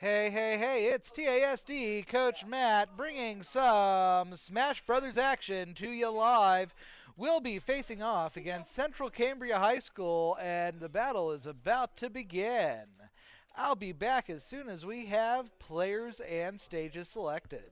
Hey, hey, hey, it's TASD, Coach Matt, bringing some Smash Brothers action to you live. We'll be facing off against Central Cambria High School, and the battle is about to begin. I'll be back as soon as we have players and stages selected.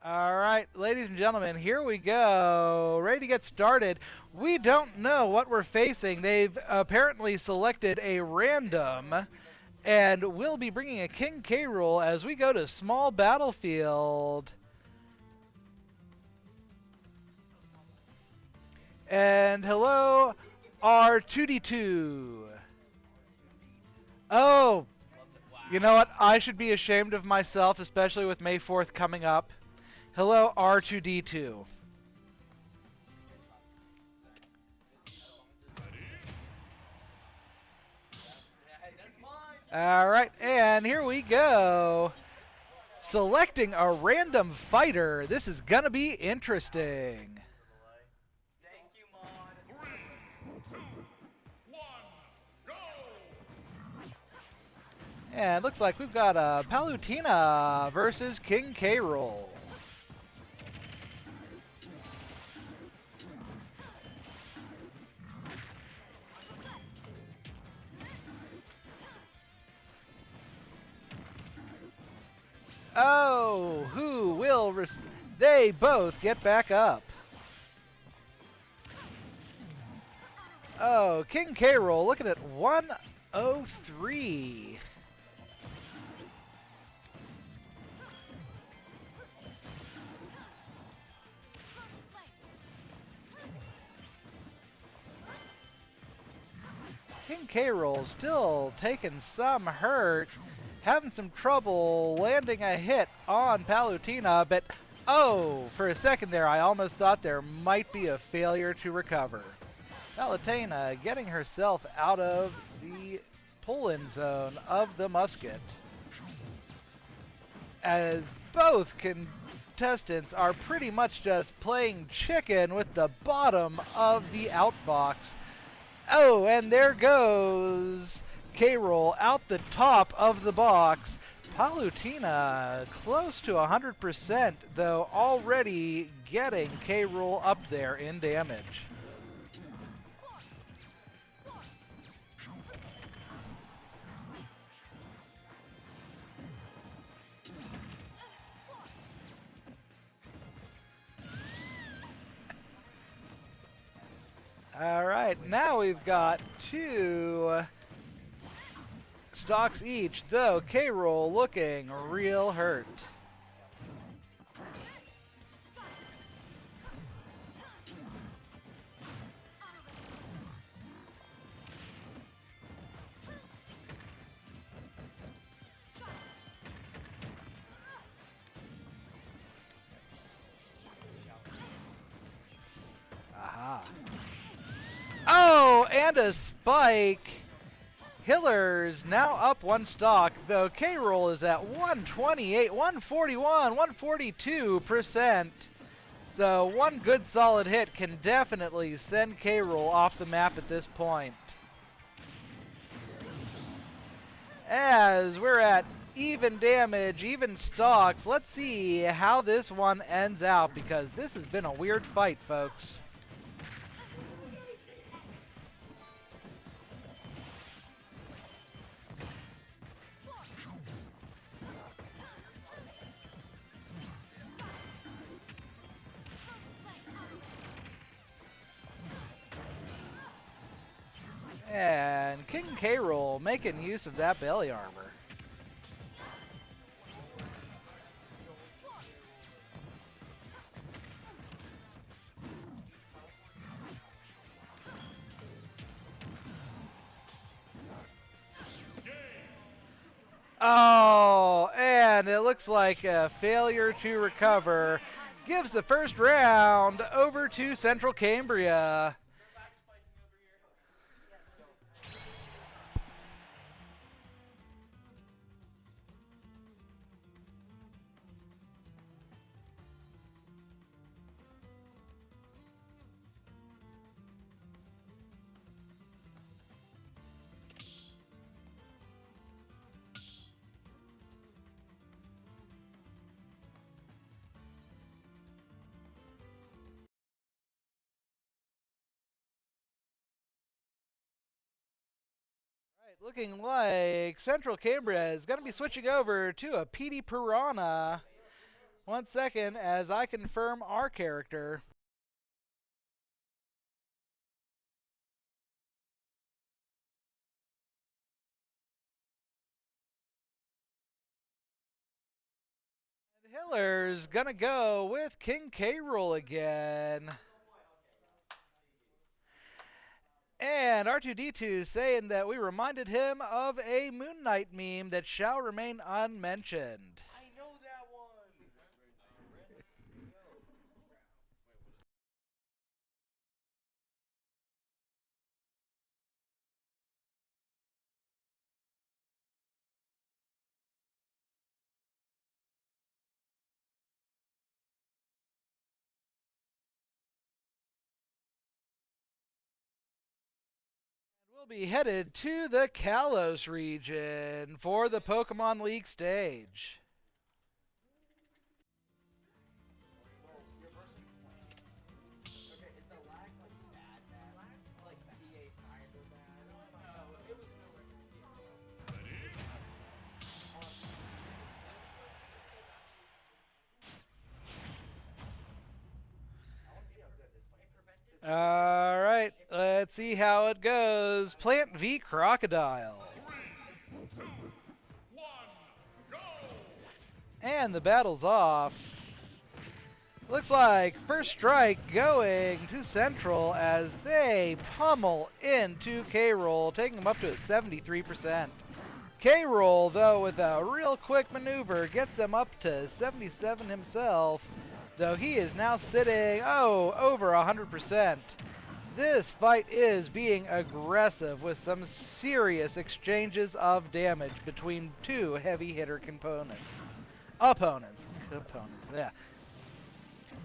All right, ladies and gentlemen, here we go. Ready to get started. We don't know what we're facing. They've apparently selected a random, and we'll be bringing a King K. Rool as we go to small battlefield. And hello, R2D2. Oh, you know what? I should be ashamed of myself, especially with May 4th coming up. Hello, R2D2. Alright, and here we go. Selecting a random fighter. This is gonna be interesting. And it looks like we've got a Palutena versus King K. Rool. Oh, who will... They both get back up. Oh, King K. Rool looking at 103. King K. Rool still taking some hurt, having some trouble landing a hit on Palutena, but oh, for a second there I almost thought there might be a failure to recover. Palutena getting herself out of the pull-in zone of the musket, as both contestants are pretty much just playing chicken with the bottom of the outbox. Oh, and there goes K. Rool out the top of the box. Palutena close to 100%, though already getting K. Rool up there in damage. All right, now we've got 2 stocks each, though K. Rool looking real hurt. Aha. Oh, and a spike. Hiller's now up 1 stock, though K. Rool is at 128, 141, 142%. So one good solid hit can definitely send K. Rool off the map at this point. As we're at even damage, even stocks, let's see how this one ends out, because this has been a weird fight, folks. And King K. Rool making use of that belly armor. Oh, and it looks like a failure to recover gives the first round over to Central Cambria. Looking like Central Cambria is going to be switching over to a PD Piranha. 1 second as I confirm our character. And Hiller's going to go with King K. Rool again. And R2D2 saying that we reminded him of a Moon Knight meme that shall remain unmentioned. I know that one. We'll be headed to the Kalos region for the Pokemon League stage. Well, your versus playing. Okay, is the lag like bad? Like PA cyber bad? No, it was nowhere near I want to see how good this plane is. All right, let's see how it goes. Plant v Crocodile. And the battle's off. Looks like first strike going to Central as they pummel into K-Roll, taking them up to a 73%. K-Roll, though, with a real quick maneuver, gets them up to 77 himself, though he is now sitting, over 100%. This fight is being aggressive with some serious exchanges of damage between two heavy hitter components. Opponents. Components, yeah.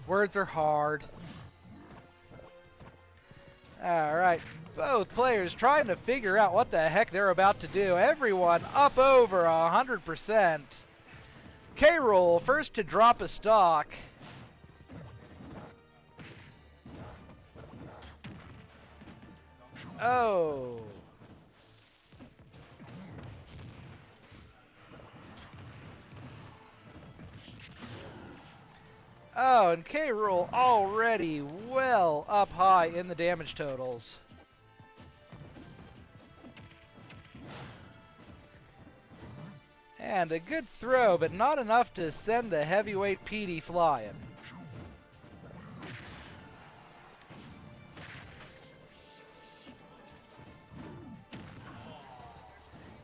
Words are hard. Alright, both players trying to figure out what the heck they're about to do. Everyone up over 100%. K-Roll first to drop a stock. Oh. Oh, and K-Roll already well up high in the damage totals. And a good throw, but not enough to send the heavyweight PD flying.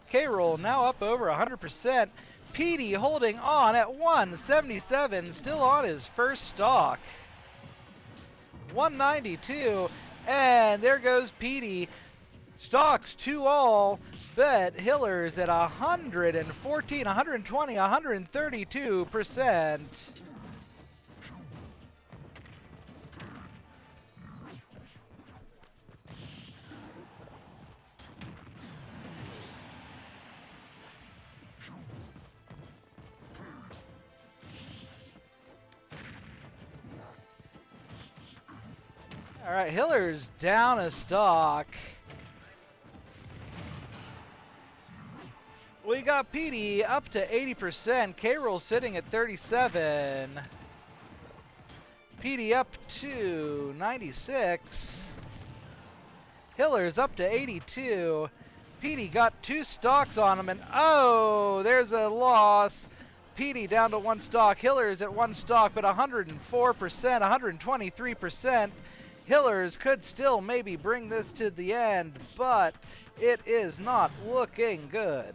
K-Roll now up over 100%. PD holding on at 177, still on his first stock. 192, and there goes PD. Stocks 2-all, but Hiller's at 114, 120, 132%. All right, Hiller's down a stock. We got PD up to 80%. K-Roll sitting at 37. PD up to 96. Hiller's up to 82. PD got 2 stocks on him, and there's a loss. PD down to 1 stock. Hiller's at 1 stock, but 104%, 123%. Hillers could still maybe bring this to the end, but it is not looking good.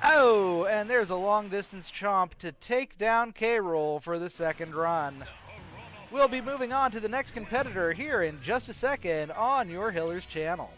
And there's a long distance chomp to take down K-Roll for the second run. We'll be moving on to the next competitor here in just a second on your Hillers channel.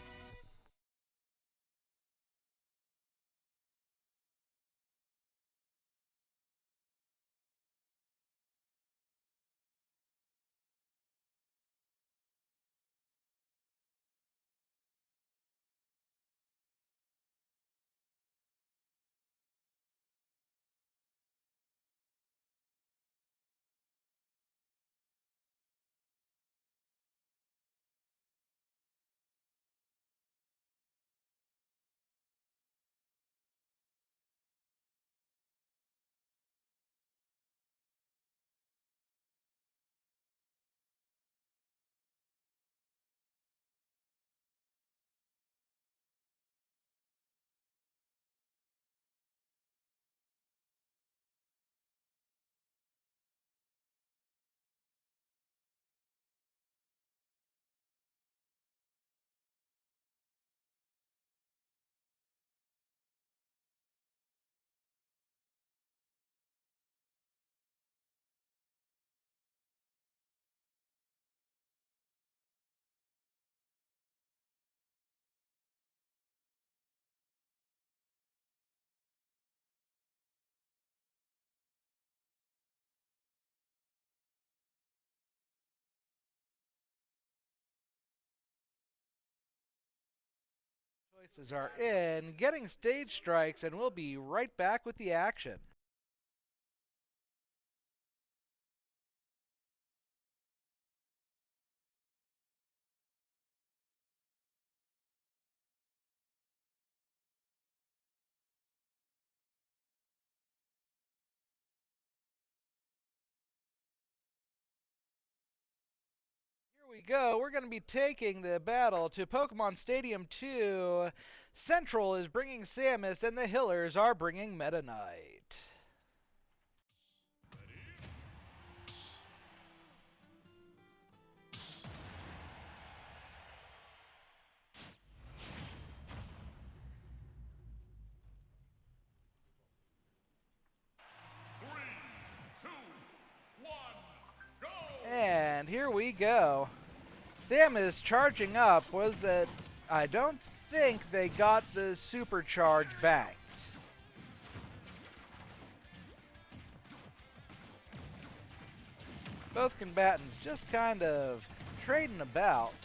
Voices are in, getting stage strikes, and we'll be right back with the action. Here we go. We're going to be taking the battle to Pokemon Stadium 2. Central is bringing Samus, and the Hillers are bringing Meta Knight. And here we go. Samus charging up was that I don't think they got the supercharge banked. Both combatants just kind of trading about,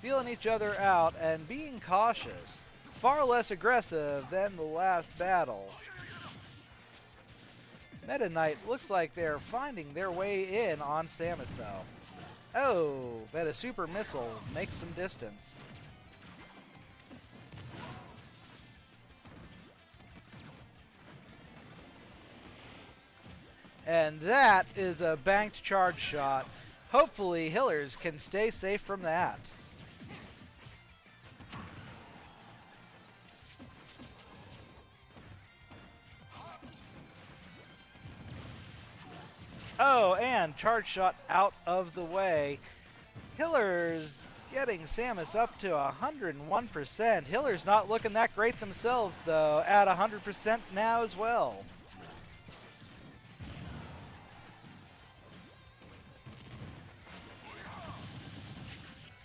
feeling each other out and being cautious. Far less aggressive than the last battle. Meta Knight looks like they're finding their way in on Samus though. Oh, but a super missile makes some distance. And that is a banked charge shot. Hopefully Hillers can stay safe from that. Oh, and charge shot out of the way. Hillers getting Samus up to 101%. Hillers not looking that great themselves, though, at 100% now as well.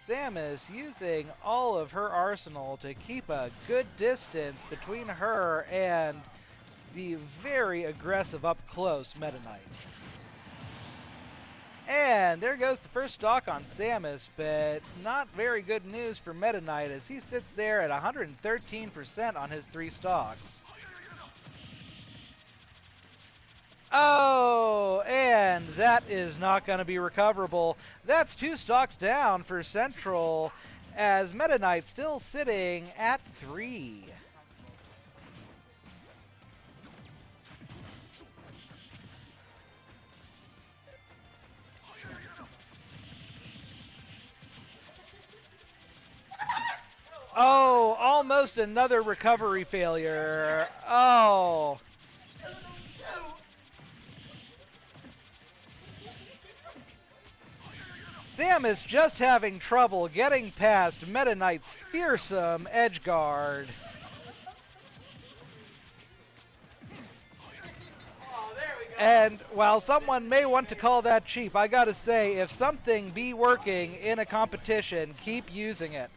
Samus using all of her arsenal to keep a good distance between her and the very aggressive up-close Meta Knight. And there goes the first stock on Samus, but not very good news for Meta Knight as he sits there at 113% on his 3 stocks. Oh, and that is not going to be recoverable. That's 2 stocks down for Central as Meta Knight still sitting at 3. Oh, almost another recovery failure. Oh. Samus just having trouble getting past Meta Knight's fearsome edge guard. And while someone may want to call that cheap, I gotta say, if something be working in a competition, keep using it.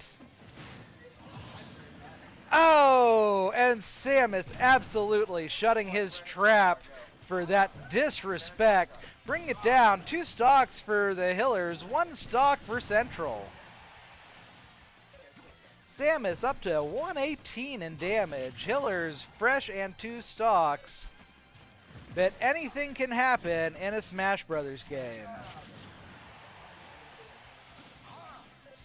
Oh, and Samus absolutely shutting his trap for that disrespect. Bring it down. 2 stocks for the Hillers, 1 stock for Central. Samus up to 118 in damage. Hillers fresh and 2 stocks. But anything can happen in a Smash Brothers game.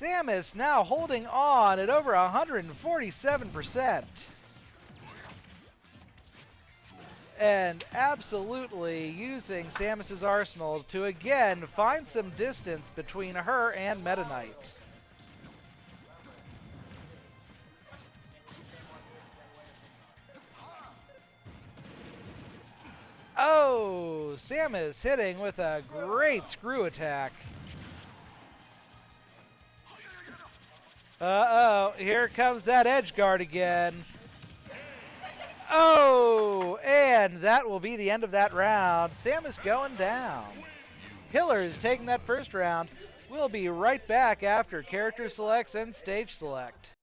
Samus now holding on at over 147%. And absolutely using Samus's arsenal to again find some distance between her and Meta Knight. Oh, Samus hitting with a great screw attack. Uh-oh, here comes that edge guard again. Oh, and that will be the end of that round. Samus going down. Hillers taking that first round. We'll be right back after character selects and stage select.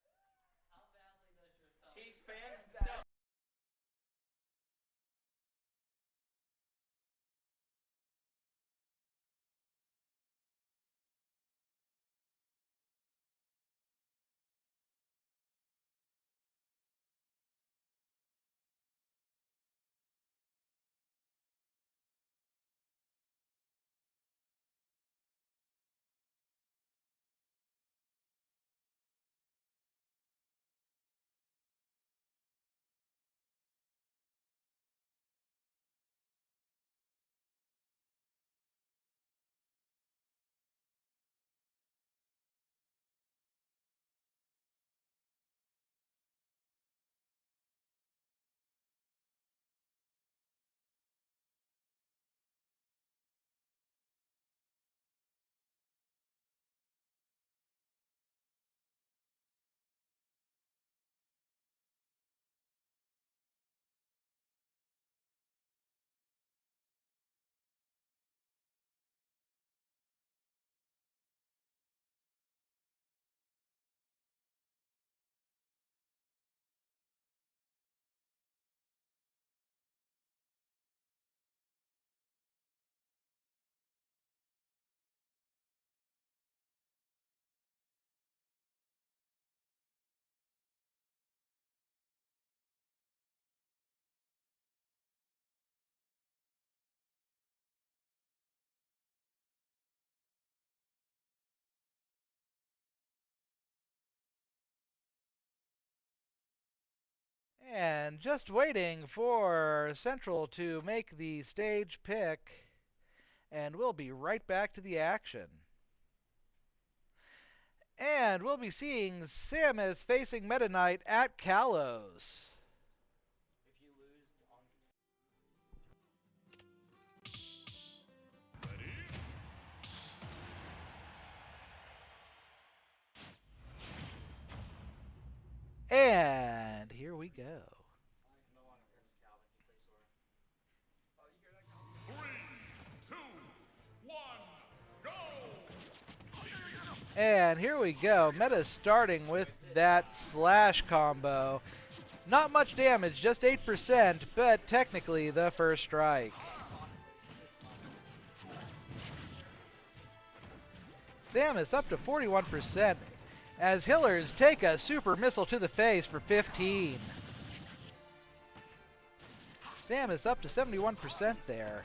And just waiting for Central to make the stage pick, and we'll be right back to the action. And we'll be seeing Samus facing Meta Knight at Kalos. If you lose on And here we go. no longer hurts Calvin, he plays Sora. Oh, you hear that, Calvin? 3, 2, 1, go! And here we go. Meta starting with that slash combo. Not much damage, just 8%, but technically the first strike. Samus up to 41%, as Hillers take a super missile to the face for 15. Samus up to 71% there.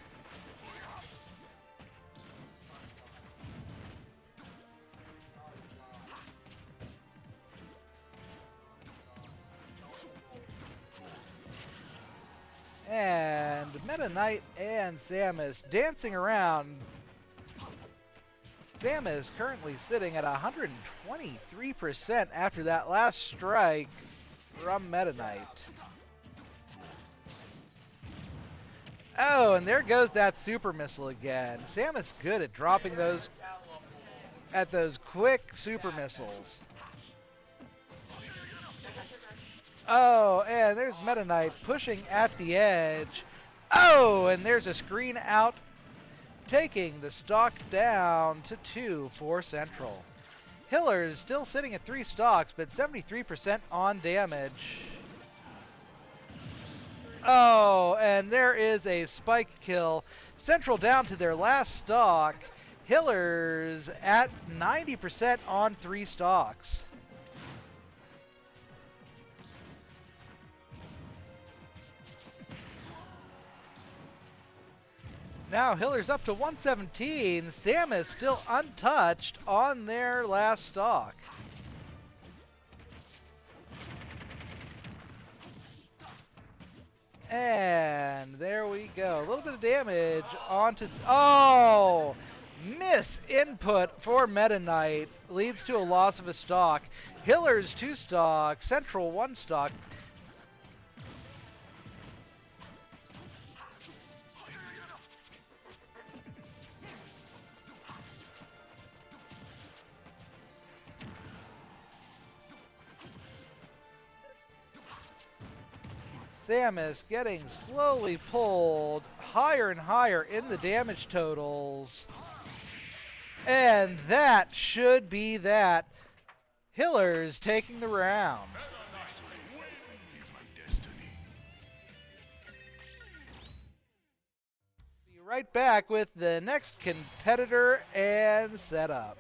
And Meta Knight and Samus dancing around. Samus currently sitting at 123% after that last strike from Meta Knight. Oh, and there goes that super missile again. Samus good at dropping those quick super missiles. Oh, and there's Meta Knight pushing at the edge. Oh, and there's a screen out, taking the stock down to 2 for Central. Hillers still sitting at 3 stocks, but 73% on damage. Oh, and there is a spike kill. Central down to their last stock. Hillers at 90% on 3 stocks. Now Hiller's up to 117. Samus still untouched on their last stock. And there we go. A little bit of damage onto... Oh! Miss input for Meta Knight leads to a loss of a stock. Hiller's 2 stock, Central 1 stock. Samus getting slowly pulled higher and higher in the damage totals. And that should be that. Hillers taking the round. Is my destiny. Be right back with the next competitor and setup.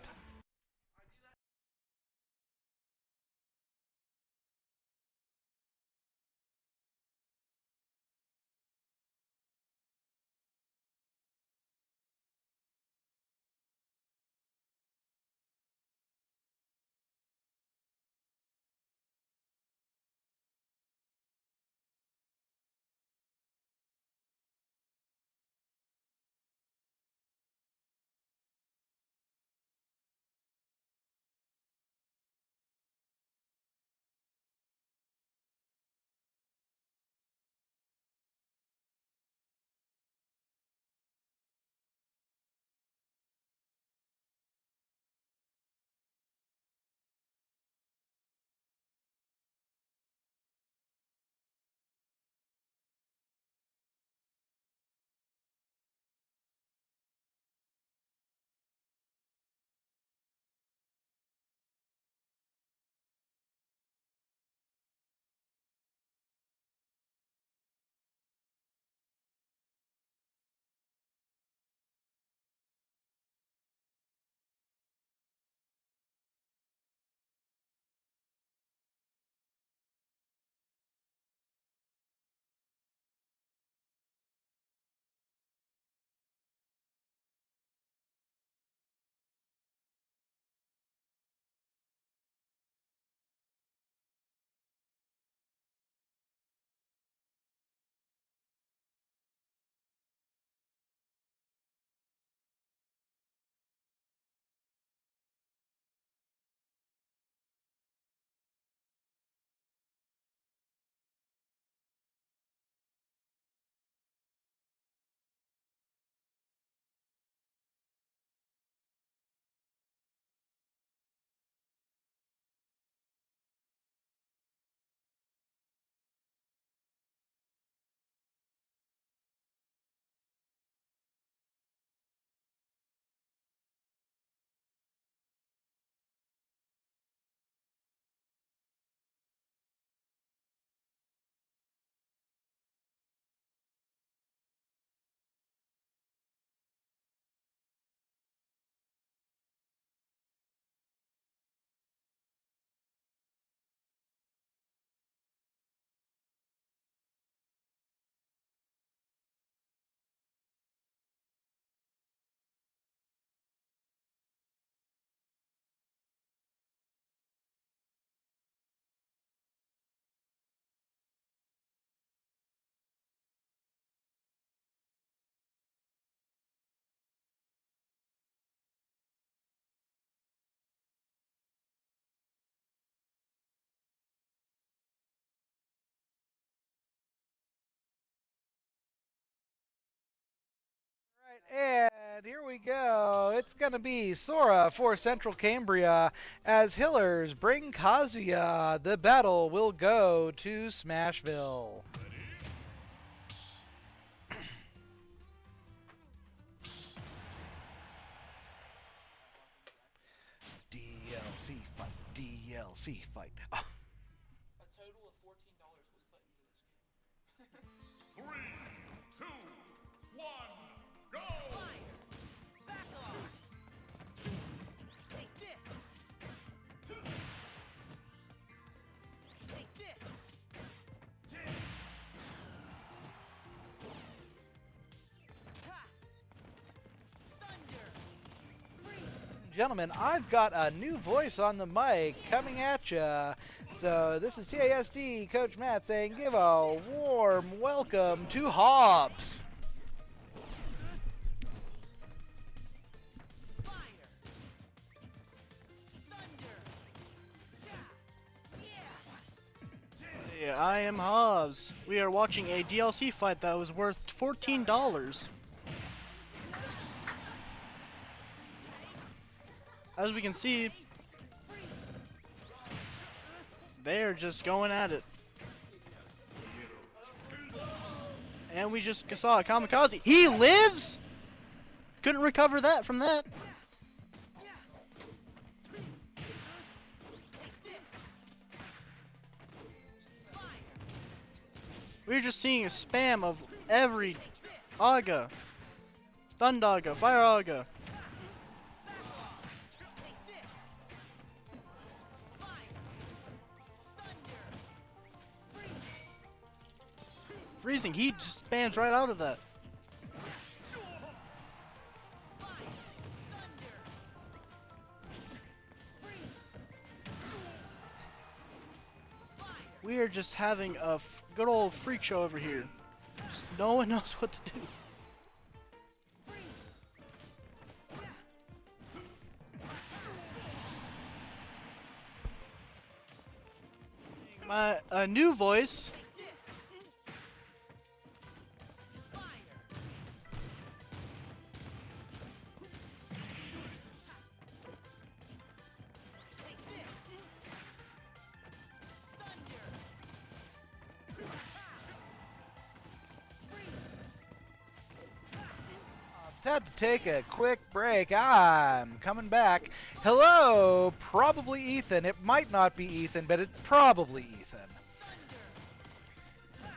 And here we go. It's going to be Sora for Central Cambria as Hillers bring Kazuya. The battle will go to Smashville. DLC fight. DLC fight. A total of $14 was put into this game. 3, 2, 1, go! Fire! Back off! Take this! Take this! Ha! Thunder! Freeze! Gentlemen, I've got a new voice on the mic coming at ya. So this is TASD Coach Matt saying give a warm welcome to Hobbs. Fire! Thunder! Yeah! Yeah, I am Hobbs. We are watching a DLC fight that was worth $14. As we can see, they're just going at it. And we just saw a kamikaze. He lives? Couldn't recover that from that. We're just seeing a spam of every Aga. Thundaga, Fire Aga. Freezing, he just spams right out of that. We are just having a good old freak show over here. Just no one knows what to do. My new voice. Had to take a quick break. I'm coming back. Hello, probably Ethan. It might not be Ethan, but it's probably Ethan.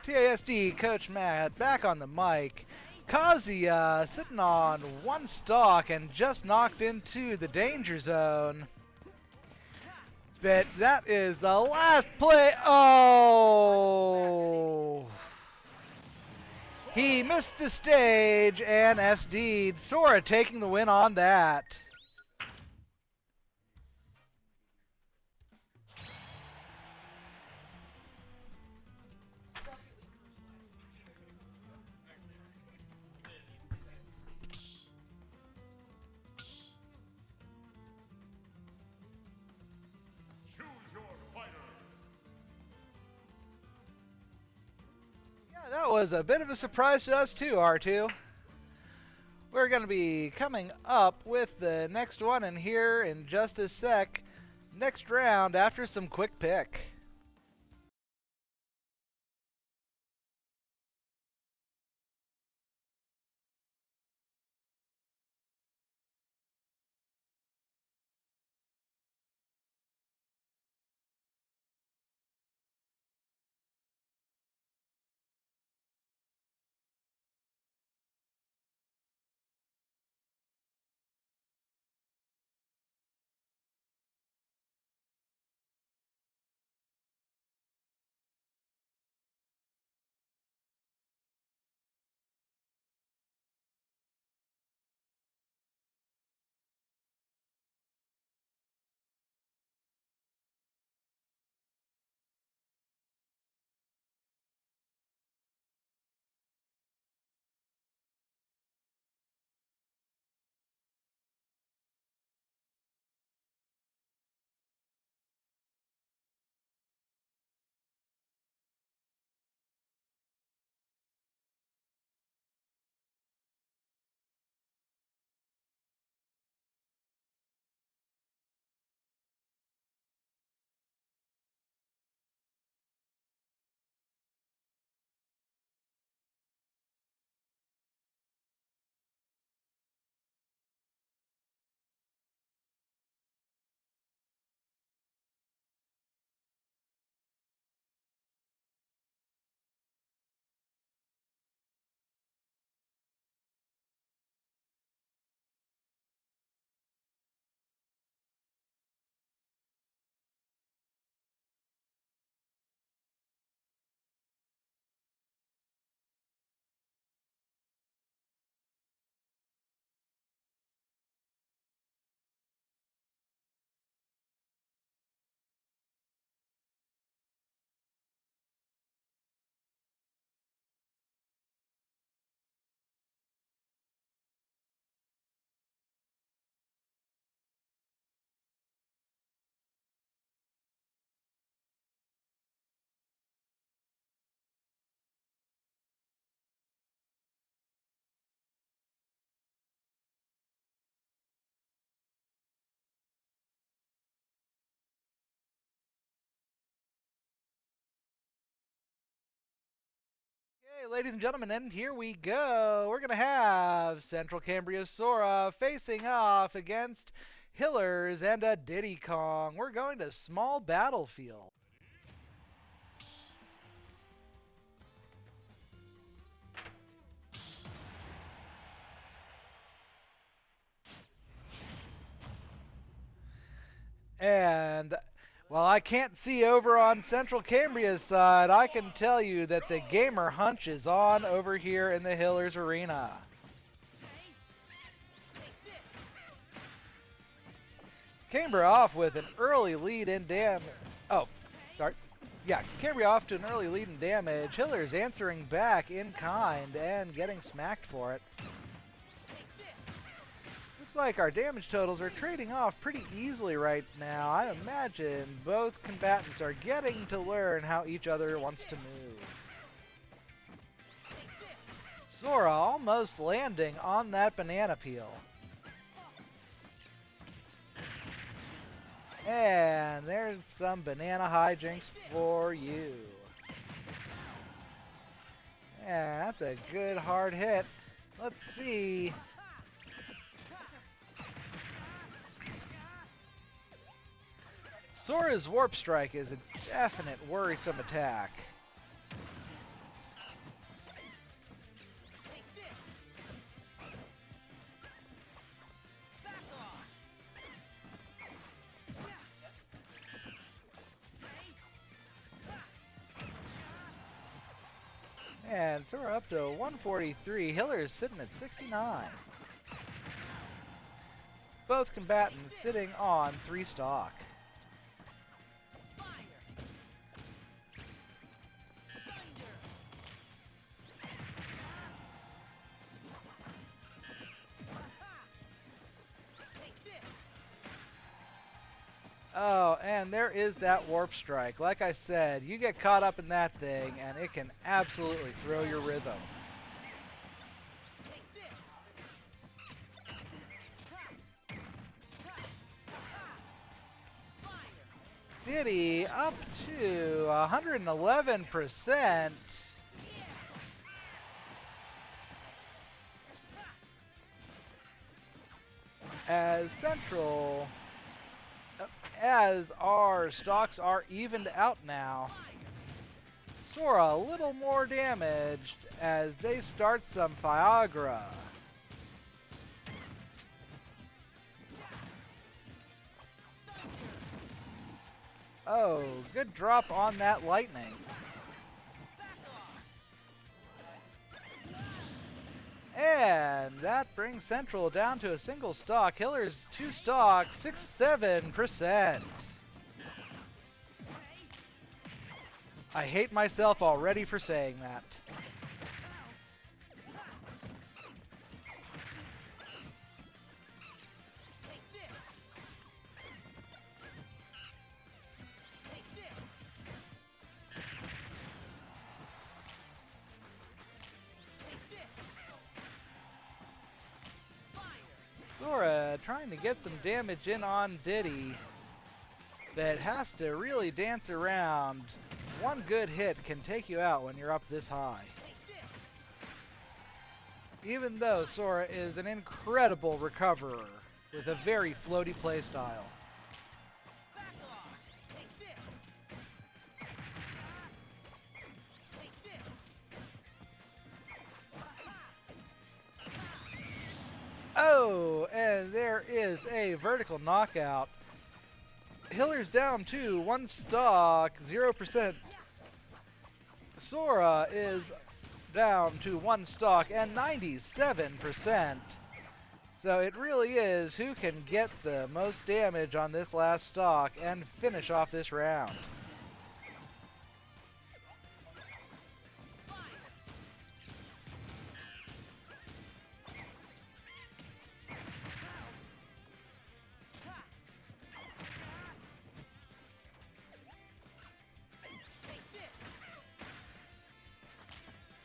TASD Coach Matt back on the mic. Kazuya sitting on one stock and just knocked into the danger zone. But that is the last play. Oh! He missed the stage and SD'd. Sora taking the win on that. Choose your fighter. Yeah, that was a bit of a surprise to us too, R2. We're going to be coming up with the next one in here in just a sec. Next round after some quick pick. Okay, ladies and gentlemen, and here we go. We're going to have Central Cambria's Sora facing off against Hillers and a Diddy Kong. We're going to small battlefield. And while I can't see over on Central Cambria's side, I can tell you that the gamer hunch is on over here in the Hillers Arena. Cambria off with an early lead in damage. Oh, sorry. Yeah, Cambria off to an early lead in damage. Hillers answering back in kind and getting smacked for it. Looks like our damage totals are trading off pretty easily right now. I imagine both combatants are getting to learn how each other wants to move. Sora almost landing on that banana peel. And there's some banana hijinks for you. Yeah, that's a good hard hit. Let's see. Sora's Warp Strike is a definite worrisome attack. And Sora up to 143. Hillers sitting at 69. Both combatants sitting on 3 stock. Oh, and there is that Warp Strike. Like I said, you get caught up in that thing, and it can absolutely throw your rhythm. Diddy up to 111%. As Central... As our stocks are evened out now, Sora a little more damaged as they start some Viagra. Oh, good drop on that lightning. And that brings Central down to a single stock. Hillers 2 stock, 67%. I hate myself already for saying that. Sora trying to get some damage in on Diddy, but has to really dance around. One good hit can take you out when you're up this high. Even though Sora is an incredible recoverer with a very floaty playstyle. Oh, and there is a vertical knockout. Hillers down to 1 stock, 0%. Sora is down to 1 stock and 97%. So it really is who can get the most damage on this last stock and finish off this round.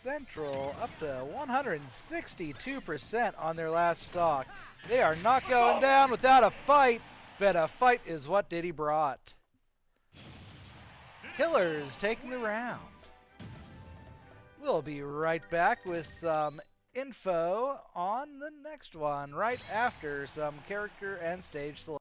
Central up to 162% on their last stock. They are not going down without a fight, but a fight is what Diddy brought. Hillers taking the round. We'll be right back with some info on the next one, right after some character and stage selection.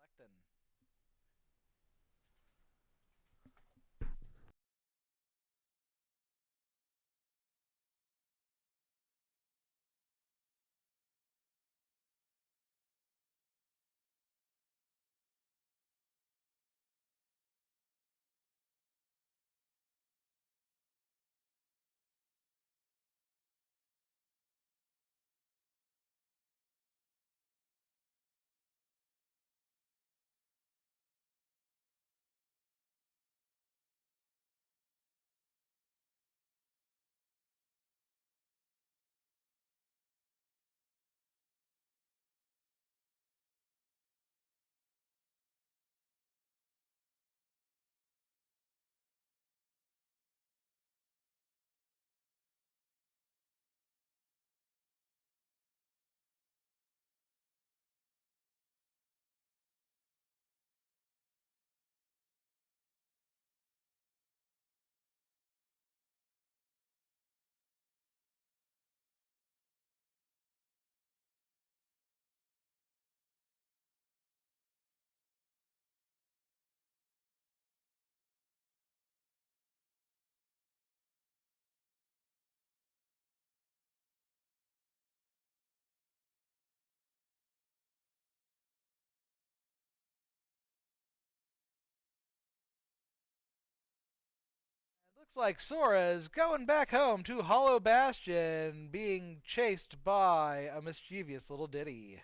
Looks like Sora is going back home to Hollow Bastion, being chased by a mischievous little Diddy.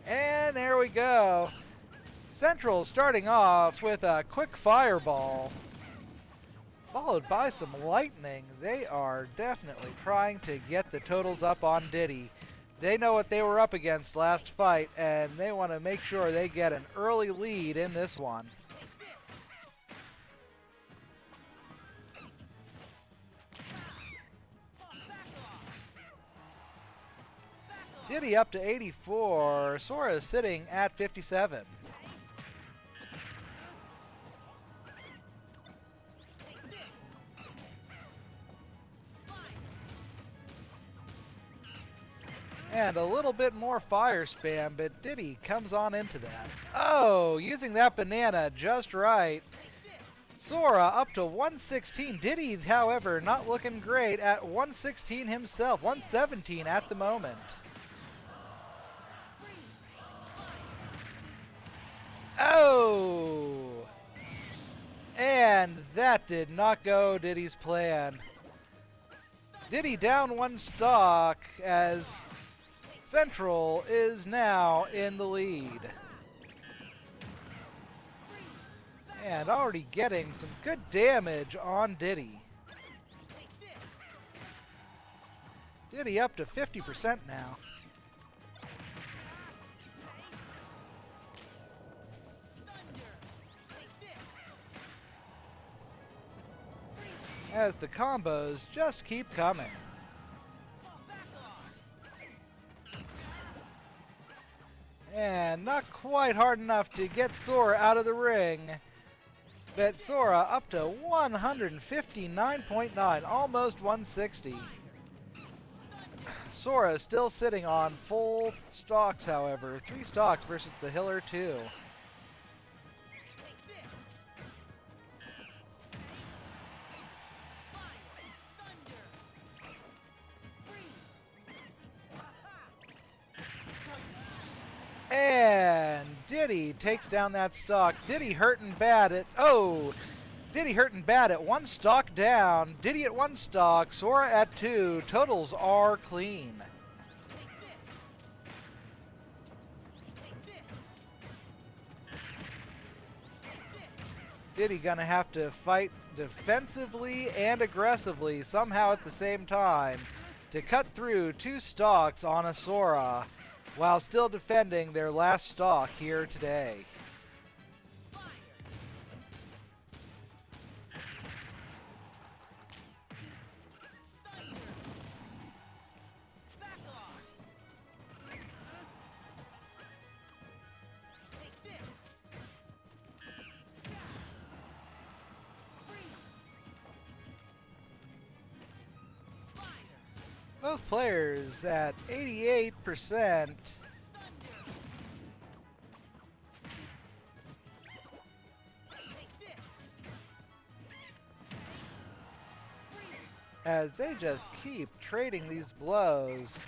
And there we go. Central starting off with a quick fireball, followed by some lightning. They are definitely trying to get the totals up on Diddy. They know what they were up against last fight, and they want to make sure they get an early lead in this one. Diddy up to 84. Sora is sitting at 57. And a little bit more fire spam, but Diddy comes on into that. Oh, using that banana just right. Sora up to 116. Diddy, however, not looking great at 116 himself. 117 at the moment. Oh! And that did not go Diddy's plan. Diddy down one stock as Central is now in the lead. And already getting some good damage on Diddy. Diddy up to 50% now. As the combos just keep coming. And not quite hard enough to get Sora out of the ring. But Sora up to 159.9, almost 160. Sora is still sitting on full stocks, however. 3 stocks versus the Hiller 2. And Diddy takes down that stock. Diddy hurting bad at... Oh! Diddy hurting bad at 1 stock down. Diddy at 1 stock. Sora at 2. Totals are clean. Diddy gonna have to fight defensively and aggressively somehow at the same time to cut through 2 stocks on a Sora, while still defending their last stock here today. Both players at 88%. As they just keep trading these blows.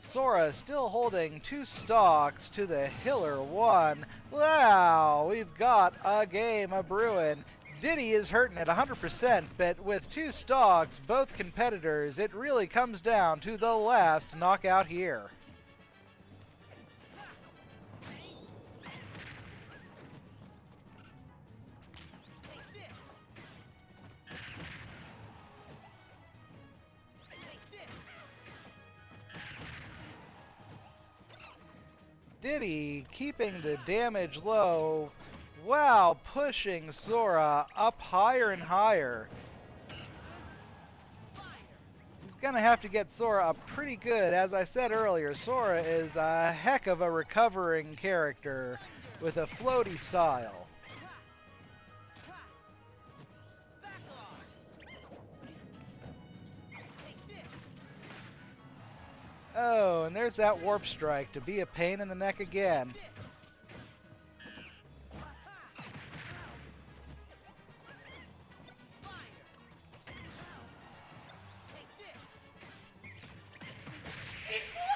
Sora still holding 2 stocks to the Hiller 1. Wow, we've got a game a brewing. Diddy is hurting at 100%, but with 2 stocks, both competitors, it really comes down to the last knockout here. Diddy keeping the damage low. Wow, pushing Sora up higher and higher. He's gonna have to get Sora up pretty good. As I said earlier, Sora is a heck of a recovering character with a floaty style. Oh, and there's that warp strike to be a pain in the neck again.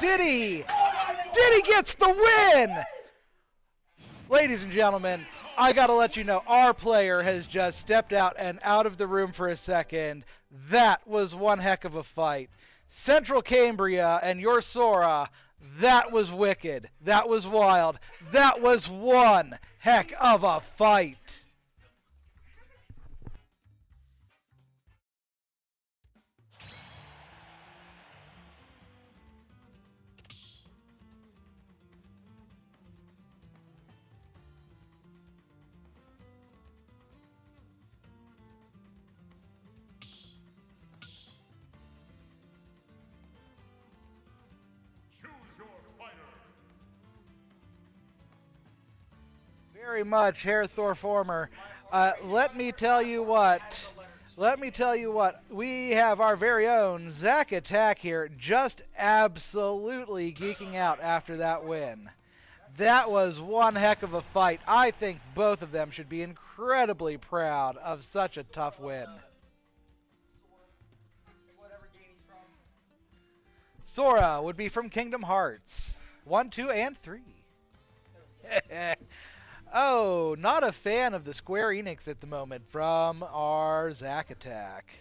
Diddy! Diddy gets the win! Ladies and gentlemen, I gotta let you know, our player has just stepped out and out of the room for a second. That was one heck of a fight. Central Cambria and your Sora, that was wicked. That was wild. That was one heck of a fight. Choose your fighter. Very much, Herr Thorformer. Let me tell you what. We have our very own Zack Attack here, just absolutely geeking out after that win. That was one heck of a fight. I think both of them should be incredibly proud of such a tough win. Whatever game he's from. Sora would be from Kingdom Hearts 1, 2, and 3. Oh, not a fan of the Square Enix at the moment from our Zack Attack.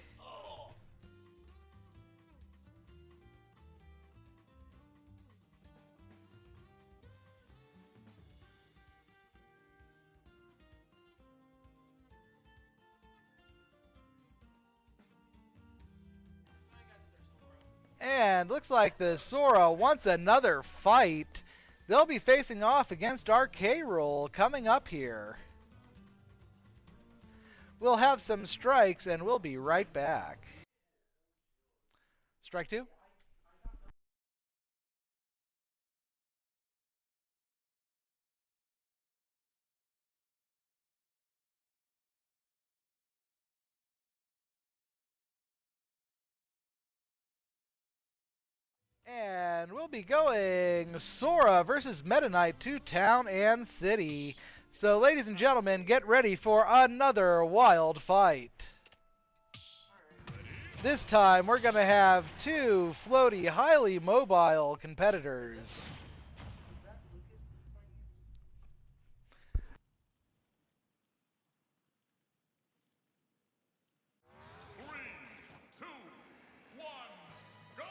And looks like the Sora wants another fight. They'll be facing off against our K-Roll coming up here. We'll have some strikes and we'll be right back. Strike 2. And we'll be going Sora versus Meta Knight to Town and City. So, ladies and gentlemen, get ready for another wild fight. This time, we're going to have 2 floaty, highly mobile competitors. 3, 2, 1, go!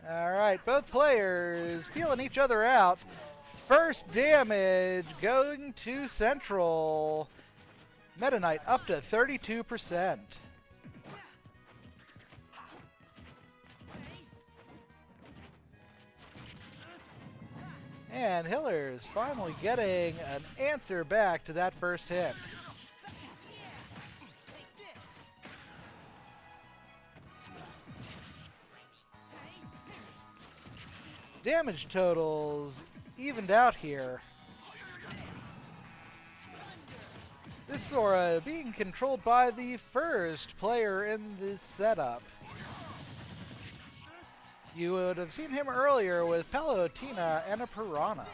Alright, both players feeling each other out. First damage going to Central. Meta Knight up to 32%. And Hiller's finally getting an answer back to that first hit. Damage totals evened out here. This Sora being controlled by the first player in this setup. You would have seen him earlier with Palutena and a Piranha.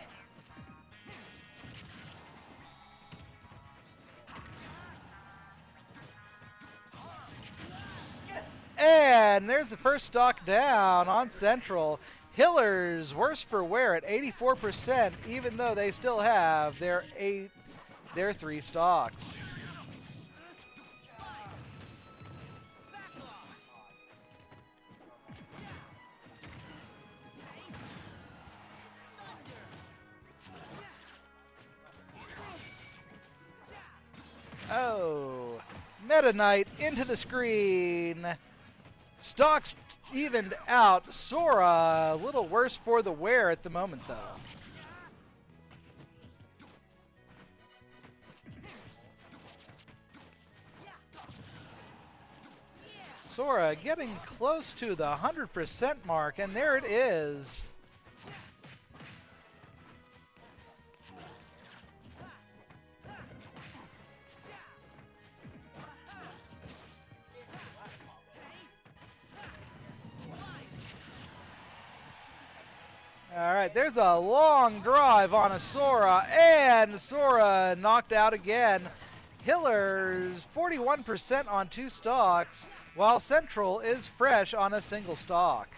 And there's the first stock down on Central. Hillers worse for wear at 84%, even though they still have their 3 stocks. Oh, Meta Knight into the screen. Stocks evened out. Sora a little worse for the wear at the moment, though. Sora getting close to the 100% mark, and there it is. All right, there's a long drive on a Sora, and Sora knocked out again. Hiller's 41% on 2 stocks, while Central is fresh on a single stock.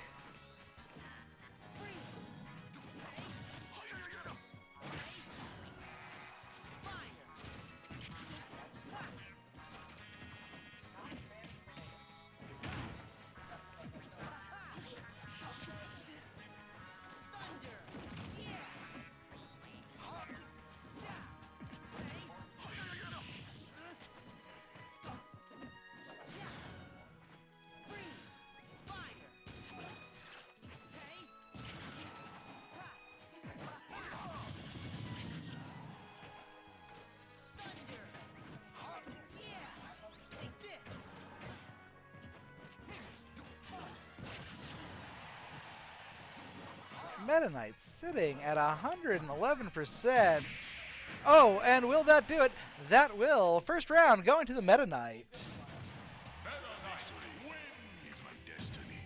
Meta Knight sitting at 111%. Oh, and will that do it? That will. First round going to the Meta Knight. Meta Knight wins. Is my destiny.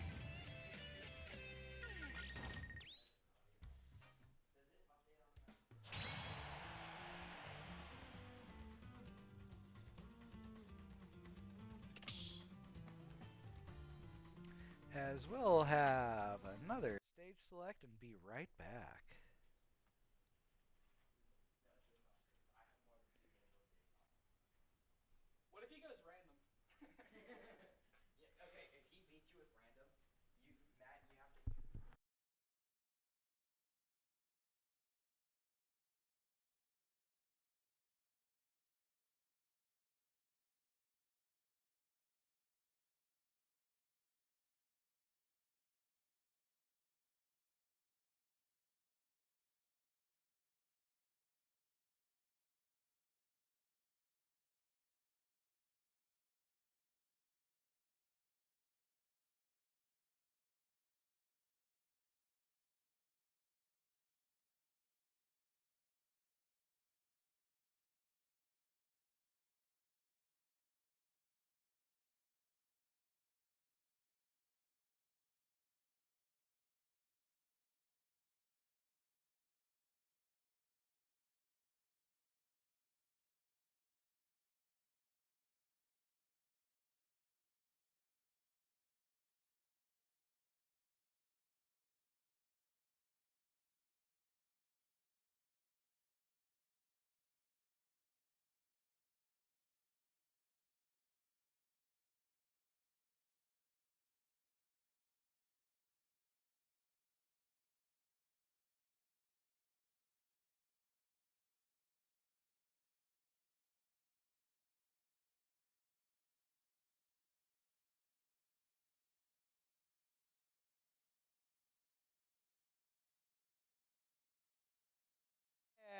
As we'll have another stage select and be right back. What if he goes random? Yeah, okay, if he beats you with random, Matt, you have to.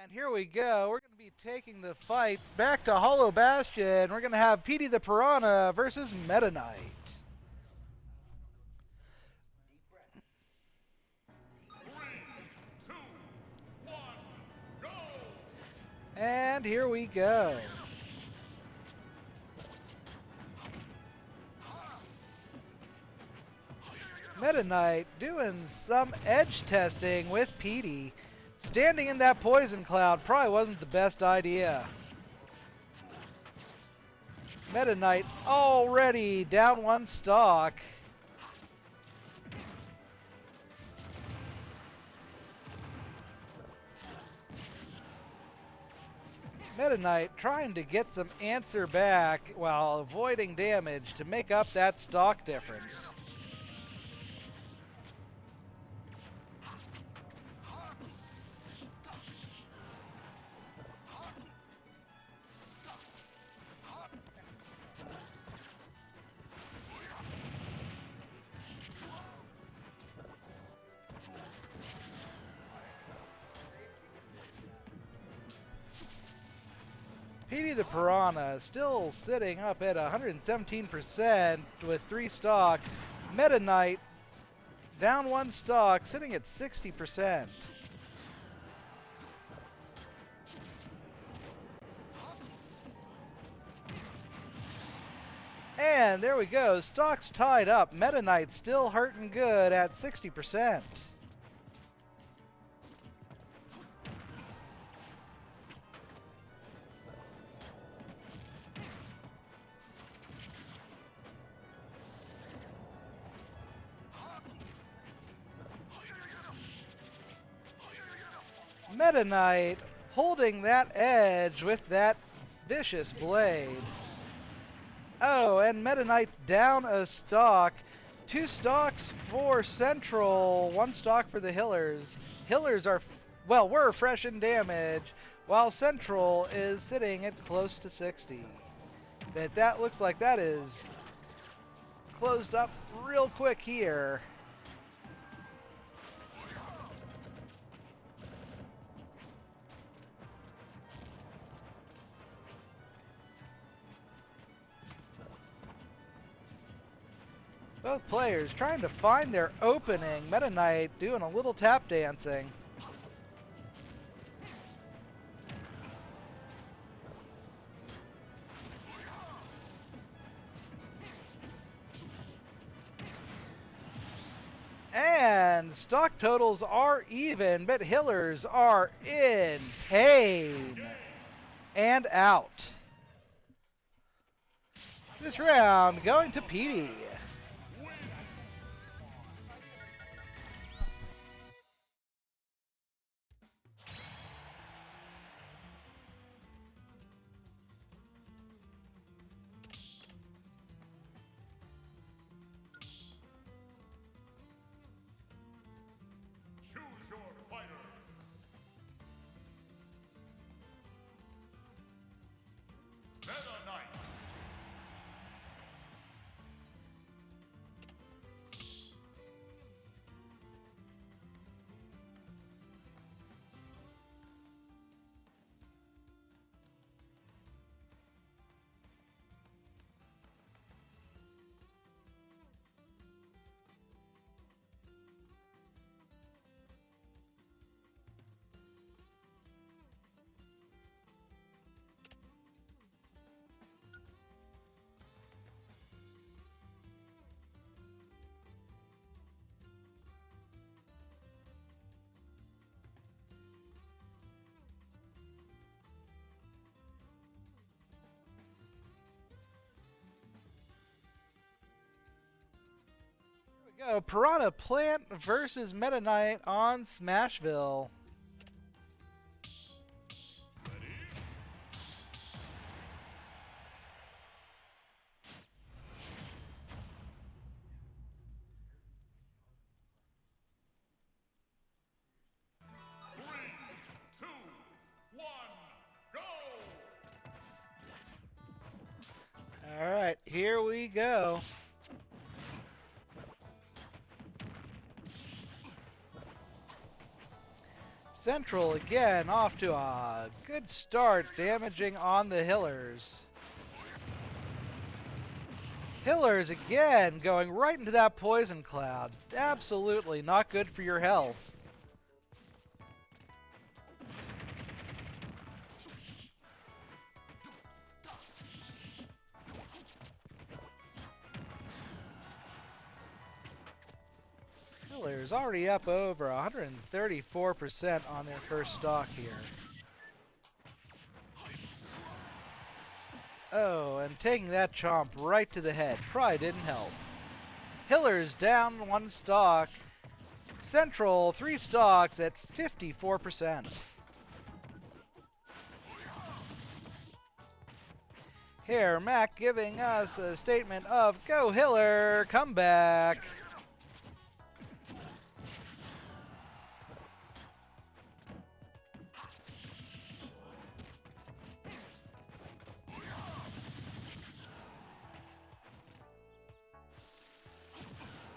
And here we go. We're going to be taking the fight back to Hollow Bastion. We're going to have Petey the Piranha versus Meta Knight. Three, two, one, And here we go. Meta Knight doing some edge testing with Petey. Standing in that poison cloud probably wasn't the best idea. Meta Knight already down one stock. Meta Knight trying to get some answer back while avoiding damage to make up that stock difference. Petey the Piranha still sitting up at 117% with 3 stocks. Meta Knight down 1 stock, sitting at 60%. And there we go, stocks tied up. Meta Knight still hurting good at 60%. Meta Knight holding that edge with that vicious blade. Oh, and Meta Knight down a stock. 2 stocks for Central, 1 stock for the Hillers. Hillers are, well, were fresh in damage, while Central is sitting at close to 60. But that looks like that is closed up real quick here. Both players trying to find their opening. Meta Knight doing a little tap dancing. And stock totals are even, but Hillers are in pain and out. This round going to Petey. Choose your fighter. Meta Knight. Go Piranha Plant versus Meta Knight on Smashville. Three, two, one, go! All right, here we go. Central again off to a good start, damaging on the Hillers. Hillers again going right into that poison cloud. Absolutely not good for your health. Hiller's already up over 134% on their first stock here. Oh, and taking that chomp right to the head probably didn't help. Hiller's down 1 stock. Central 3 stocks at 54%. Here, Mac giving us a statement of "Go Hiller, come back."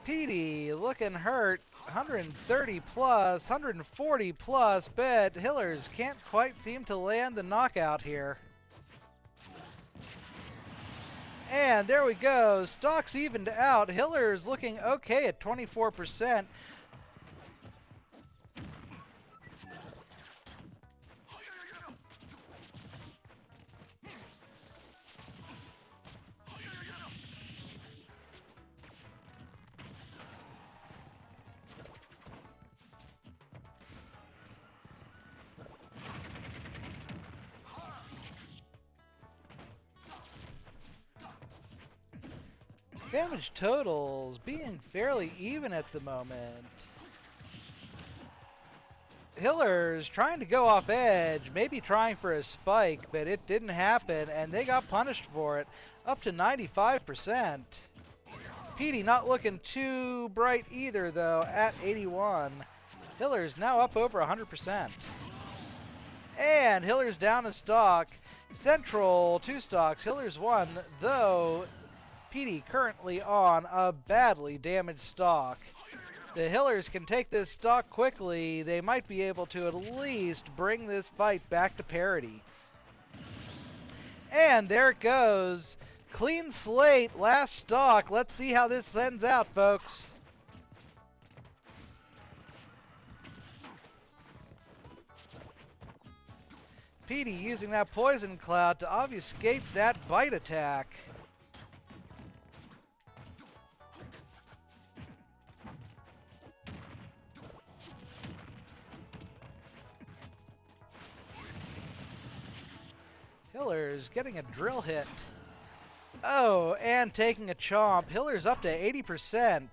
Petey looking hurt. 130 plus, 140 plus, but Hillers can't quite seem to land the knockout here. And there we go. Stocks evened out. Hillers looking okay at 24%. Damage totals being fairly even at the moment. Hiller's trying to go off edge, maybe trying for a spike, but it didn't happen, and they got punished for it, up to 95%. Petey not looking too bright either, though, at 81. Hiller's now up over 100%. And Hiller's down a stock. Central 2 stocks, Hiller's 1, though Petey currently on a badly damaged stock. The Hillers can take this stock quickly. They might be able to at least bring this fight back to parity. And there it goes. Clean slate, last stock. Let's see how this ends out, folks. Petey using that poison cloud to obfuscate that bite attack. Hiller's getting a drill hit. Oh, and taking a chomp. Hiller's up to 80%.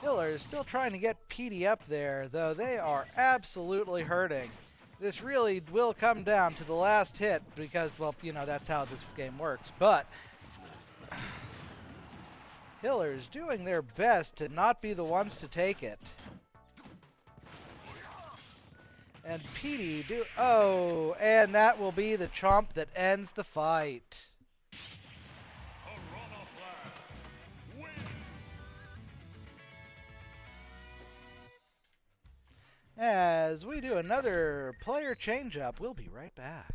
Hiller's still trying to get Petey up there, though they are absolutely hurting. This really will come down to the last hit because, well, you know, that's how this game works. But Hiller's doing their best to not be the ones to take it. And Petey oh, and that will be the chomp that ends the fight. As we do another player change-up, we'll be right back.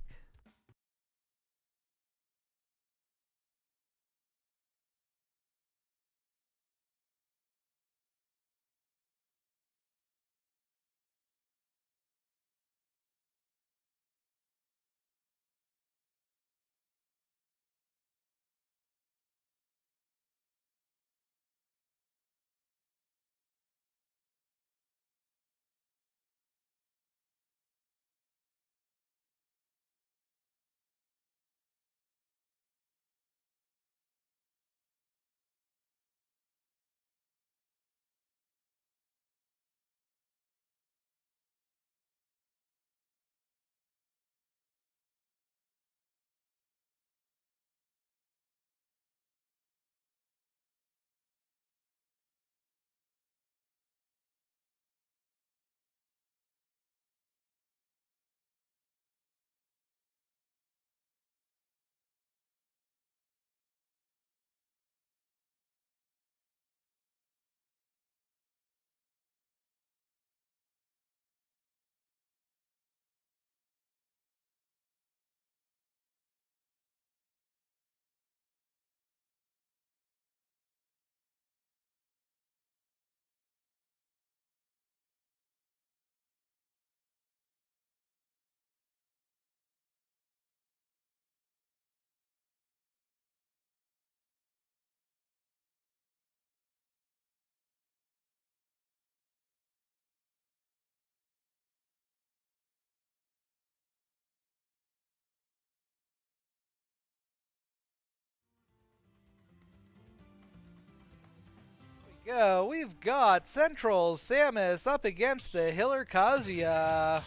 go. We've got Central's Samus up against the Hiller Kazuya.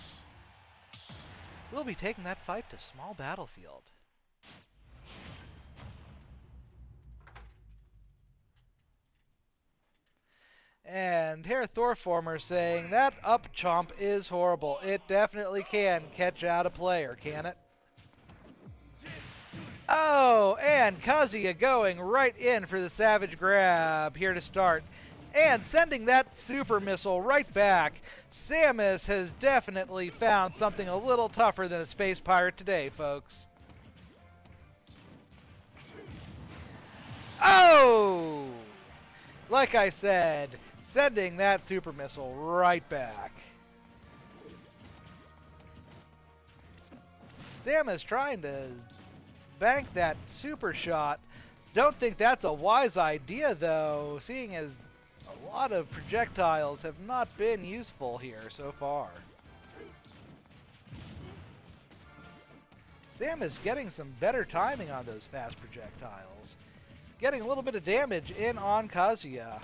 We'll be taking that fight to small battlefield. And Herr Thorformer saying that up chomp is horrible. It definitely can catch out a player, can it? Oh, and Kazuya going right in for the Savage Grab here to start. And sending that super missile right back. Samus has definitely found something a little tougher than a space pirate today, folks. Oh! Like I said, sending that super missile right back. Samus trying to bank that super shot. Don't think that's a wise idea, though, seeing as a lot of projectiles have not been useful here so far. Samus getting some better timing on those fast projectiles. Getting a little bit of damage in on Kazuya.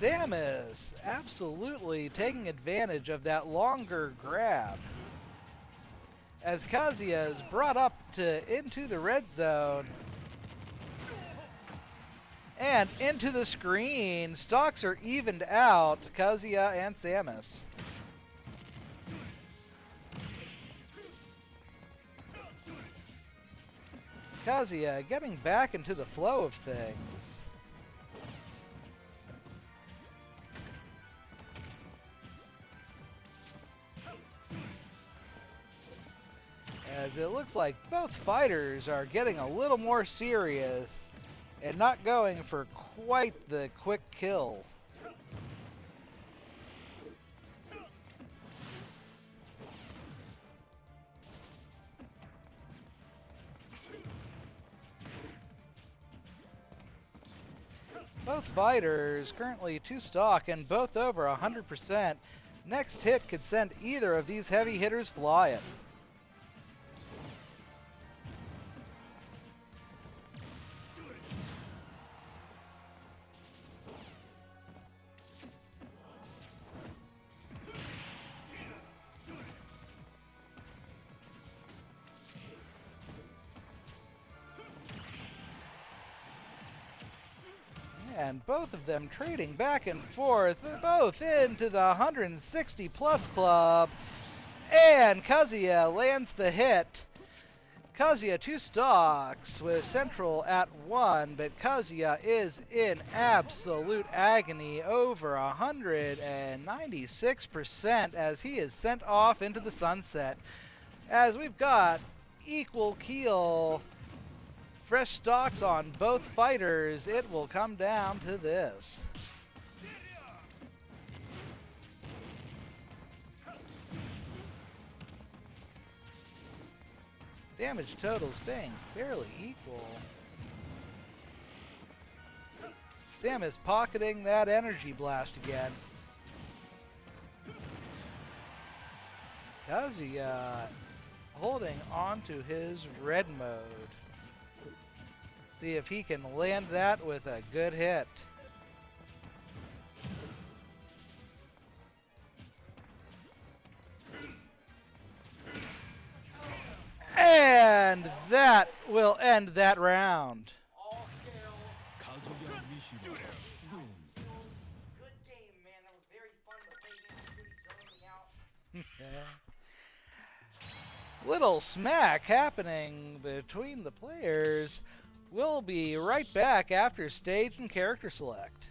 Samus absolutely taking advantage of that longer grab. As Kazuya is brought up into the red zone. And into the screen. Stocks are evened out. Kazuya and Samus. Kazuya getting back into the flow of things. As it looks like both fighters are getting a little more serious and not going for quite the quick kill. Both fighters currently 2 stock and both over 100%. Next hit could send either of these heavy hitters flying. And both of them trading back and forth, both into the 160 plus club. And Kazuya lands the hit. Kazuya 2 stocks with Central at 1, but Kazuya is in absolute agony, over 196% as he is sent off into the sunset. As we've got equal keel. Fresh stocks on both fighters, it will come down to this. Damage total staying fairly equal. Samus pocketing that energy blast again. Kazuya holding on to his red mode. See if he can land that with a good hit. And that will end that round. All skill. Good game, man. That was very fun to play against. Really zoned me out. Little smack happening between the players. We'll be right back after stage and character select.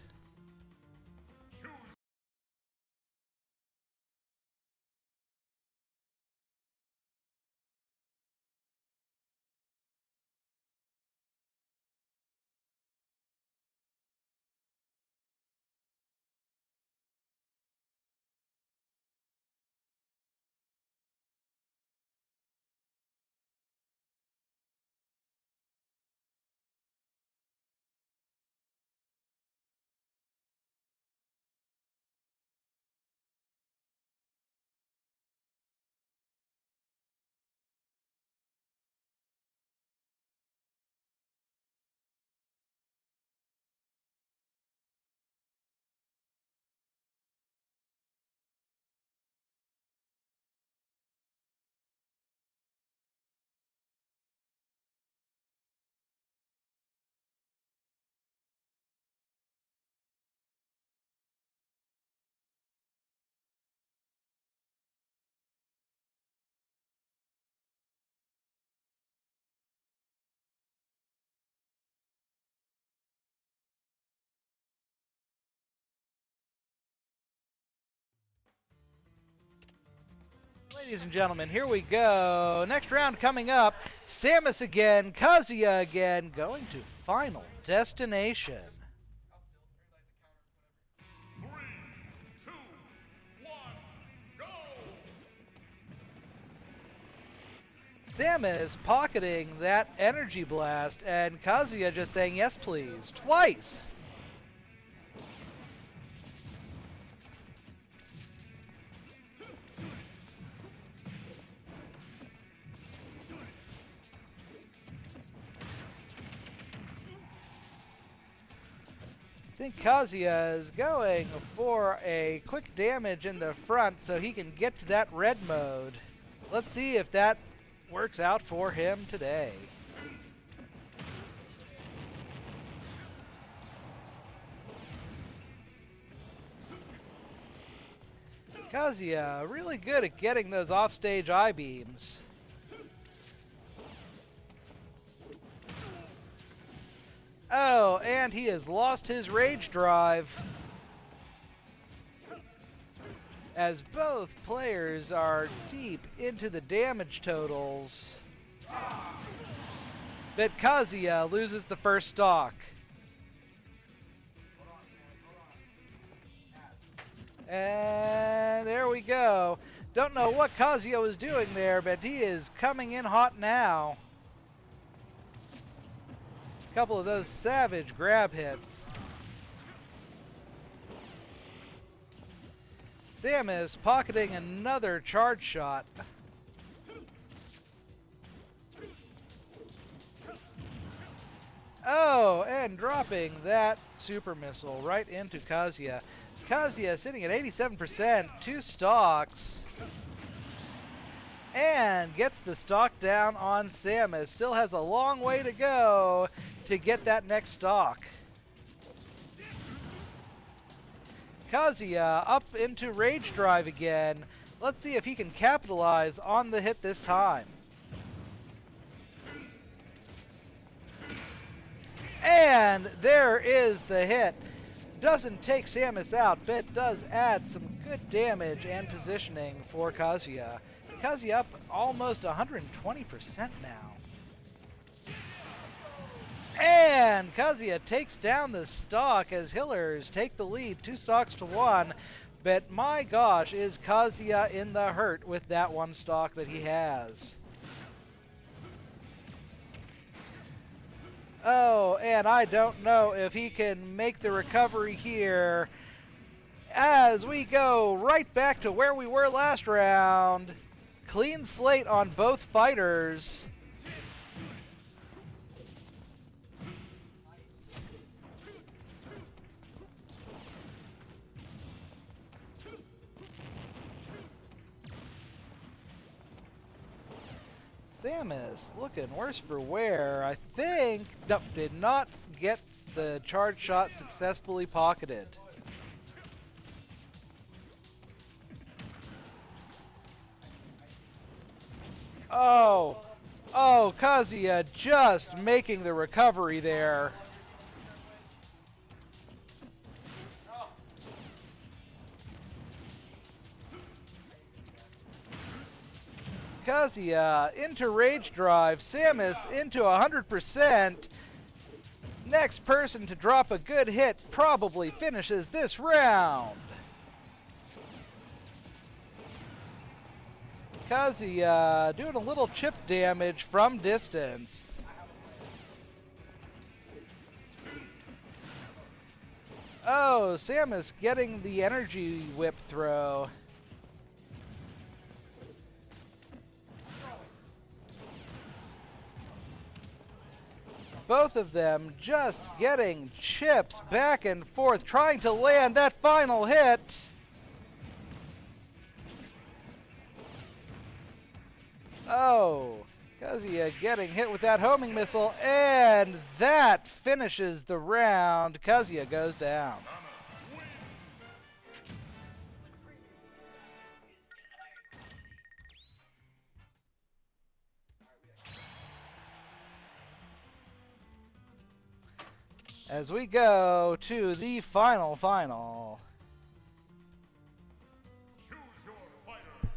Ladies and gentlemen, here we go. Next round coming up. Samus again, Kazuya again, going to Final Destination. 3, 2, 1, go! Samus pocketing that energy blast, and Kazuya just saying yes please, twice. I think Kazuya is going for a quick damage in the front so he can get to that red mode. Let's see if that works out for him today. Kazuya really good at getting those offstage I-beams. Oh, and he has lost his rage drive. As both players are deep into the damage totals. But Kazuya loses the first stock. And there we go. Don't know what Kazuya was doing there, but he is coming in hot now. Couple of those savage grab hits. Samus pocketing another charge shot. Oh, and dropping that super missile right into Kazuya. Kazuya sitting at 87%, 2 stocks. And gets the stock down on Samus. Still has a long way to go to get that next stock. Kazuya up into Rage Drive again. Let's see if he can capitalize on the hit this time. And there is the hit. Doesn't take Samus out, but does add some good damage and positioning for Kazuya. Kazuya up almost 120% now. And Kazuya takes down the stock as Hillers take the lead 2 stocks to 1. But my gosh, is Kazuya in the hurt with that 1 stock that he has. Oh, and I don't know if he can make the recovery here. As we go right back to where we were last round. Clean slate on both fighters. Samus looking worse for wear. I think, nope, did not get the charge shot successfully pocketed. Oh, Kazuya just making the recovery there. Kazuya into Rage Drive, Samus into 100%. Next person to drop a good hit probably finishes this round. Kazuya doing a little chip damage from distance. Oh, Samus getting the energy whip throw. Both of them just getting chips back and forth, trying to land that final hit. Oh, Kazuya getting hit with that homing missile, and that finishes the round. Kazuya goes down. As we go to the final. Choose your fighter.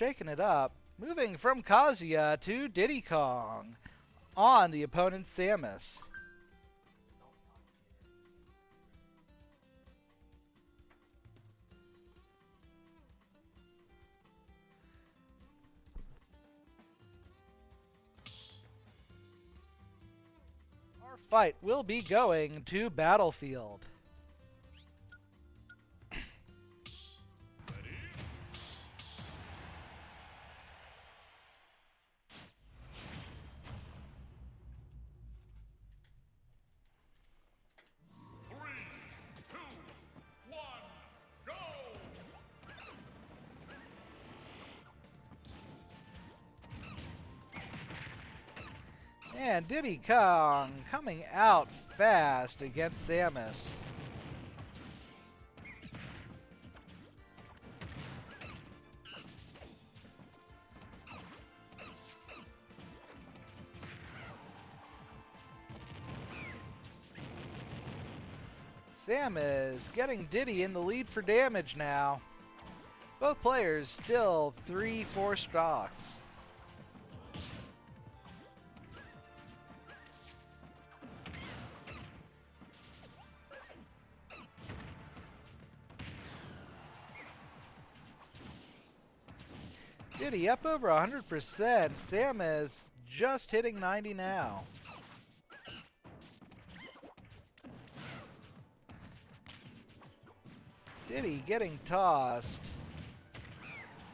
shaking it up, moving from Kazuya to Diddy Kong on the opponent's Samus. Our fight will be going to Battlefield. And Diddy Kong coming out fast against Samus. Samus getting Diddy in the lead for damage now. Both players still 3-4 stocks. Diddy up over 100%. Samus just hitting 90 now. Diddy getting tossed.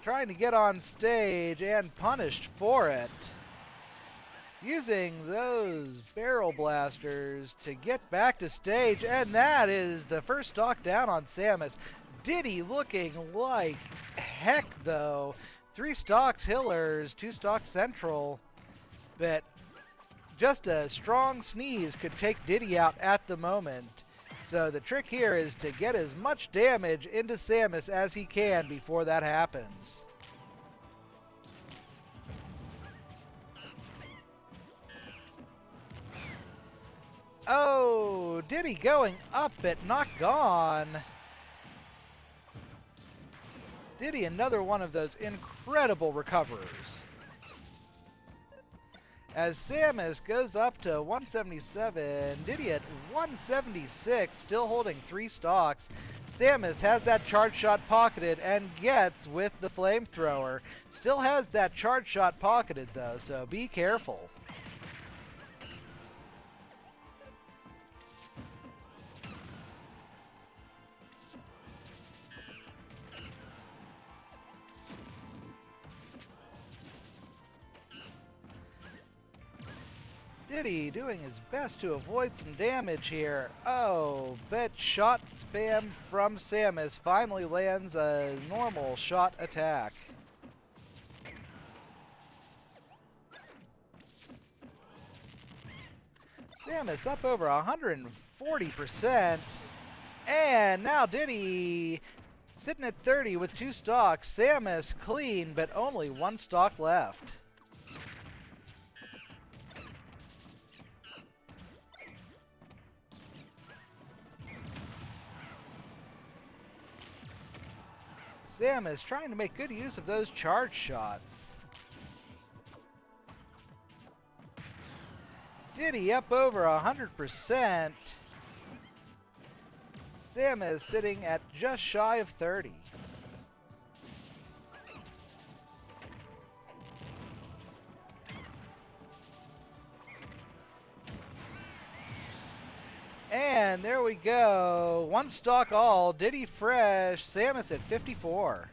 Trying to get on stage and punished for it. Using those barrel blasters to get back to stage, and that is the first stock down on Samus. Diddy looking like heck though. 3 stocks Hillers, 2 stocks Central, but just a strong sneeze could take Diddy out at the moment. So the trick here is to get as much damage into Samus as he can before that happens. Oh, Diddy going up but not gone. Diddy another one of those incredible recoverers. As Samus goes up to 177, Diddy at 176, still holding 3 stocks. Samus has that charge shot pocketed and gets with the flamethrower. Still has that charge shot pocketed though, so be careful. Diddy doing his best to avoid some damage here. Oh, but shot spam from Samus finally lands a normal shot attack. Samus up over 140%. And now Diddy sitting at 30 with 2 stocks. Samus clean, but only 1 stock left. Samus trying to make good use of those charge shots. Diddy up over 100%. Samus sitting at just shy of 30. And there we go. 1 stock all. Diddy fresh. Samus at 54.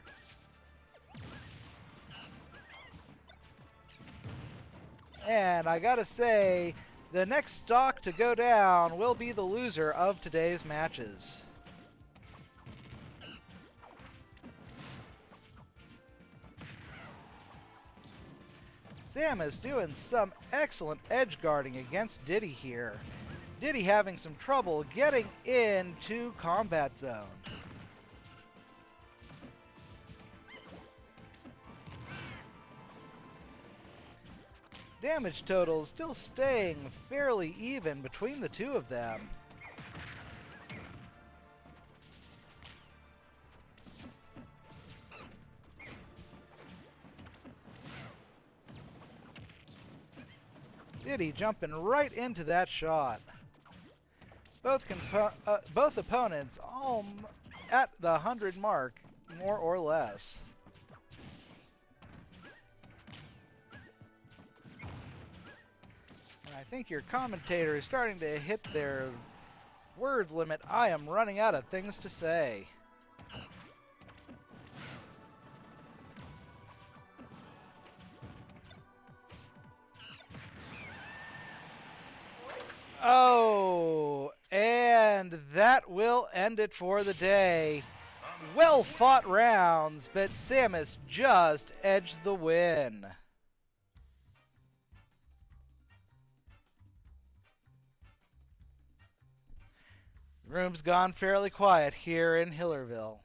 And I gotta say, the next stock to go down will be the loser of today's matches. Samus doing some excellent edge guarding against Diddy here. Diddy having some trouble getting into combat zone. Damage totals still staying fairly even between the two of them. Diddy jumping right into that shot. Both opponents all at the 100 mark, more or less. And I think your commentator is starting to hit their word limit. I am running out of things to say. Oh, and that will end it for the day. Well fought rounds, but Samus just edged the win. The room's gone fairly quiet here in Hillerville.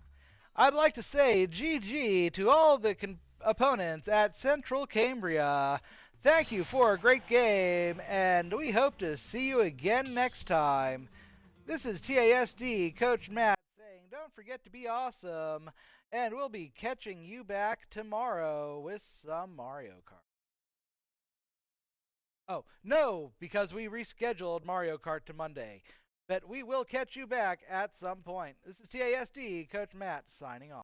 I'd like to say GG to all the opponents at Central Cambria. Thank you for a great game, and we hope to see you again next time. This is TASD Coach Matt saying don't forget to be awesome, and we'll be catching you back tomorrow with some Mario Kart. Oh, no, because we rescheduled Mario Kart to Monday. But we will catch you back at some point. This is TASD Coach Matt signing off.